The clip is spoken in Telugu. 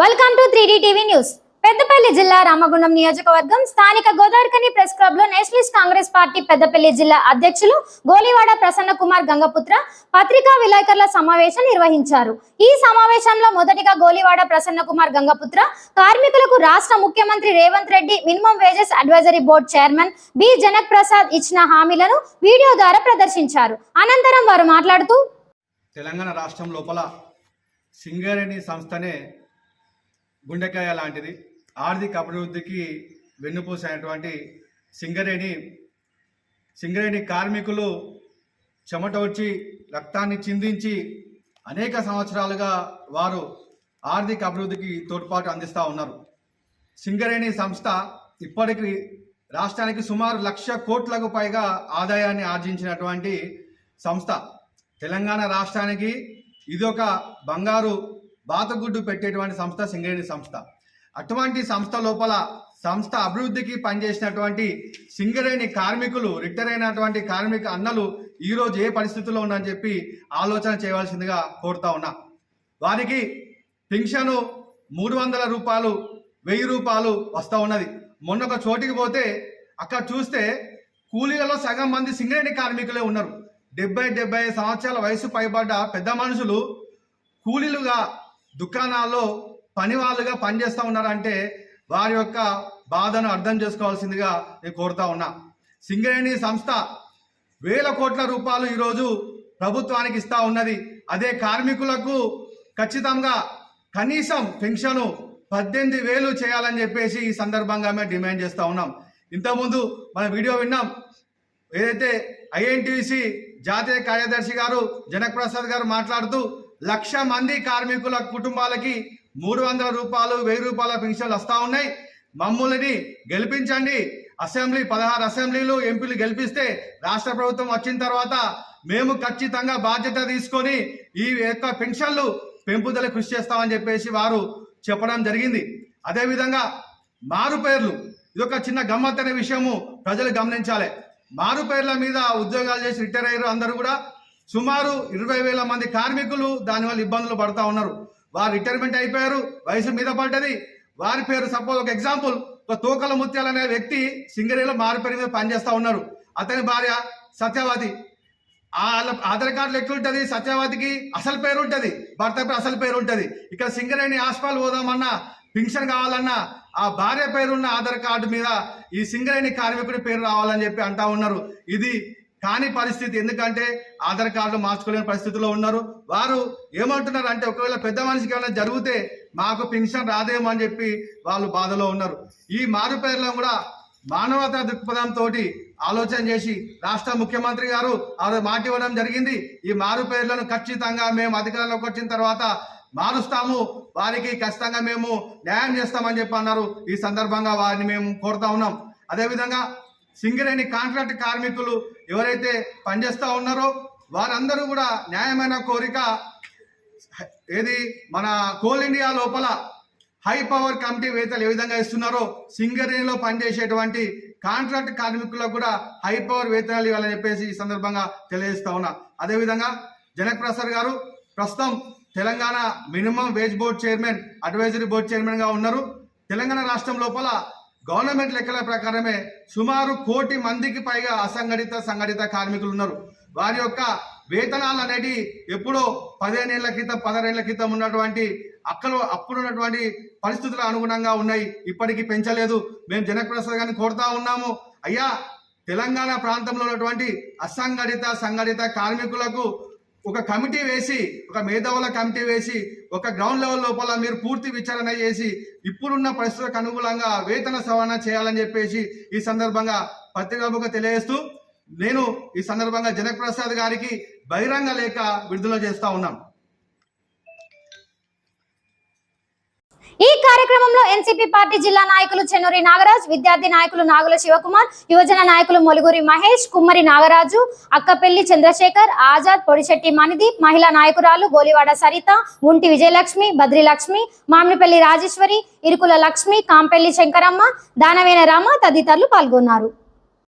Welcome to 3D TV news. Peddapalli జిల్లా రామగుండం నియోజకవర్గం స్థానిక గోదావరికని ప్రెస్ క్లబ్ లో నేషనలిస్ట్ కాంగ్రెస్ పార్టీ పెద్దపల్లి జిల్లా అధ్యక్షులు గోలివాడ ప్రసన్న కుమార్ గంగపుత్ర పత్రికా విలేకరుల సమావేశం నిర్వహించారు. ఈ సమావేశంలో మొదటిగా గోలివాడ ప్రసన్న కుమార్ గంగపుత్ర కార్మికులకు రాష్ట్ర ముఖ్యమంత్రి Revanth Reddy minimum wages advisory board chairman B Janak Prasad ఇచ్చిన హామీలను వీడియో ద్వారా ప్రదర్శించారు. అనంతరం వారు మాట్లాడుతూ తెలంగాణ రాష్ట్రం లోపల సింగరేణి సంస్థనే గుండెకాయ లాంటిది, ఆర్థిక అభివృద్ధికి వెన్నుపూస అయినటువంటి సింగరేణి కార్మికులు చెమటోడ్చి రక్తాన్ని చిందించి అనేక సంవత్సరాలుగా వారు ఆర్థిక అభివృద్ధికి తోడ్పాటు అందిస్తూ ఉన్నారు. సింగరేణి సంస్థ ఇప్పటికి రాష్ట్రానికి సుమారు 1,00,000 కోట్లకు పైగా ఆదాయాన్ని ఆర్జించినటువంటి సంస్థ. తెలంగాణ రాష్ట్రానికి ఇదొక బంగారు బాతగుడ్డు పెట్టేటువంటి సంస్థ సింగరేణి సంస్థ. అటువంటి సంస్థ లోపల సంస్థ అభివృద్ధికి పనిచేసినటువంటి సింగరేణి కార్మికులు, రిటైర్ అయినటువంటి కార్మిక అన్నలు ఈరోజు ఏ పరిస్థితుల్లో ఉన్నారని చెప్పి ఆలోచన చేయవలసిందిగా కోరుతా ఉన్నా. వారికి పెన్షను 300 రూపాయలు, 1000 రూపాయలు వస్తూ ఉన్నది. మొన్న ఒక చోటికి పోతే అక్కడ చూస్తే కూలీలలో సగం మంది సింగరేణి కార్మికులే ఉన్నారు. 70-75 సంవత్సరాల వయసు పైబడ్డ పెద్ద మనుషులు కూలీలుగా దుకాణాల్లో పనివాళ్ళుగా పనిచేస్తూ ఉన్నారంటే వారి యొక్క బాధను అర్థం చేసుకోవాల్సిందిగా నేను కోరుతా ఉన్నా. సింగరేణి సంస్థ 1,000 కోట్ల రూపాయలు ఈరోజు ప్రభుత్వానికి ఇస్తూ ఉన్నది. అదే కార్మికులకు ఖచ్చితంగా కనీసం పెన్షను 18,000 చేయాలని చెప్పేసి ఈ సందర్భంగా మేము డిమాండ్ చేస్తూ ఉన్నాం. ఇంతకుముందు మన వీడియో విన్నాం. ఏదైతే ఐఎన్టీసీ జాతీయ కార్యదర్శి గారు జనక్ ప్రసాద్ గారు మాట్లాడుతూ 1,00,000 మంది కార్మికుల కుటుంబాలకి 300 రూపాయలు, 1000 రూపాయల పెన్షన్లు వస్తూ ఉన్నాయి. మమ్మల్ని గెలిపించండి. 16 అసెంబ్లీలు ఎంపీలు గెలిపిస్తే రాష్ట్ర ప్రభుత్వం వచ్చిన తర్వాత మేము ఖచ్చితంగా బాధ్యత తీసుకొని ఈ యొక్క పెన్షన్లు పెంపుదల కృషి చేస్తామని చెప్పేసి వారు చెప్పడం జరిగింది. అదేవిధంగా మారు పేర్లు, ఇదొక చిన్న గమ్మత్తైన విషయము ప్రజలు గమనించాలి. మారు పేర్ల మీద ఉద్యోగాలు చేసి రిటైర్ అయ్యారు అందరూ కూడా. సుమారు 20,000 మంది కార్మికులు దానివల్ల ఇబ్బందులు పడుతూ ఉన్నారు. వారు రిటైర్మెంట్ అయిపోయారు, వయసు మీద పడ్డది. వారి పేరు సపోజ్ ఒక ఎగ్జాంపుల్, ఒక తోకల ముత్యాల అనే వ్యక్తి సింగరేణిలో మారు పేరు మీద పనిచేస్తూ ఉన్నారు. అతని భార్య సత్యవతి. ఆధార్ కార్డులో ఎట్లుంటుంది, సత్యవతికి అసలు పేరు ఉంటుంది, భర్త పేరు అసలు పేరు ఉంటుంది. ఇక్కడ సింగరేణి హాస్పిటల్ పోదామన్నా, పెన్షన్ కావాలన్నా ఆ భార్య పేరున్న ఆధార్ కార్డు మీద ఈ సింగరేణి కార్మికుడి పేరు రావాలని చెప్పి అంటా ఉన్నారు. ఇది కాని పరిస్థితి. ఎందుకంటే ఆధార్ కార్డులు మార్చుకోలేని పరిస్థితిలో ఉన్నారు. వారు ఏమంటున్నారు అంటే ఒకవేళ పెద్ద మనిషికి ఏమైనా జరిగితే మాకు పెన్షన్ రాదేమో అని చెప్పి వాళ్ళు బాధలో ఉన్నారు. ఈ మారు పేర్లను కూడా మానవతా దృక్పథంతో ఆలోచన చేసి రాష్ట్ర ముఖ్యమంత్రి గారు మాట ఇవ్వడం జరిగింది. ఈ మారు పేర్లను ఖచ్చితంగా మేము అధికారంలోకి వచ్చిన తర్వాత మారుస్తాము, వారికి ఖచ్చితంగా మేము న్యాయం చేస్తామని చెప్పి అన్నారు. ఈ సందర్భంగా వారిని మేము కోరుతా ఉన్నాం. అదేవిధంగా సింగరేణి కాంట్రాక్ట్ కార్మికులు ఎవరైతే పనిచేస్తూ ఉన్నారో వారందరూ కూడా న్యాయమైన కోరిక, ఏది మన కోల్ ఇండియా లోపల హై పవర్ కమిటీ వేతలు ఏ విధంగా ఇస్తున్నారో సింగరేణిలో పనిచేసేటువంటి కాంట్రాక్ట్ కార్మికులకు కూడా హై పవర్ వేతనాలు ఇవ్వాలని చెప్పేసి ఈ సందర్భంగా తెలియజేస్తా ఉన్నా. అదేవిధంగా జనక్ ప్రసాద్ గారు ప్రస్తుతం Telangana minimum wage board chairman, advisory board chairman గా ఉన్నారు. తెలంగాణ రాష్ట్రం లోపల గవర్నమెంట్ లెక్కల ప్రకారమే సుమారు 1 కోటి మందికి పైగా అసంఘటిత, సంఘటిత కార్మికులు ఉన్నారు. వారి యొక్క వేతనాలు అనేది ఎప్పుడో 15 ఏళ్ల క్రితం, 16 ఏళ్ల క్రితం ఉన్నటువంటి అప్పుడు ఉన్నటువంటి పరిస్థితుల అనుగుణంగా ఉన్నాయి. ఇప్పటికీ పెంచలేదు. మేము జనక్ ప్రసాద్ గారిని కోరుతా ఉన్నాము, అయ్యా తెలంగాణ ప్రాంతంలో ఉన్నటువంటి అసంఘటిత, సంఘటిత కార్మికులకు ఒక కమిటీ వేసి, ఒక మేధావుల కమిటీ వేసి, ఒక గ్రౌండ్ లెవెల్ లోపల మీరు పూర్తి విచారణ చేసి ఇప్పుడున్న పరిస్థితులకు అనుగుణంగా వేతన సవరణ చేయాలని చెప్పేసి ఈ సందర్భంగా పత్రికాముఖంగా తెలియజేస్తూ నేను ఈ సందర్భంగా జనక్ ప్రసాద్ గారికి బహిరంగ లేఖ విడుదల చేస్తా ఉన్నాం. ఈ కార్యక్రమంలో ఎన్సీపీ పార్టీ జిల్లా నాయకులు చెన్నూరి నాగరాజ్, విద్యార్థి నాయకులు నాగుల శివకుమార్, యువజన నాయకులు మొలుగురి మహేష్, కుమ్మరి నాగరాజు, అక్కపెల్లి చంద్రశేఖర్, ఆజాద్, పొడిశెట్టి మణిదీప్, మహిళా నాయకురాలు గోలివాడ సరిత, గుంటి విజయలక్ష్మి, బద్రిలక్ష్మి, మామిడిపల్లి రాజేశ్వరి, ఇరుకుల లక్ష్మి, కాంపెల్లి శంకరమ్మ, దానవేన రామ తదితరులు పాల్గొన్నారు.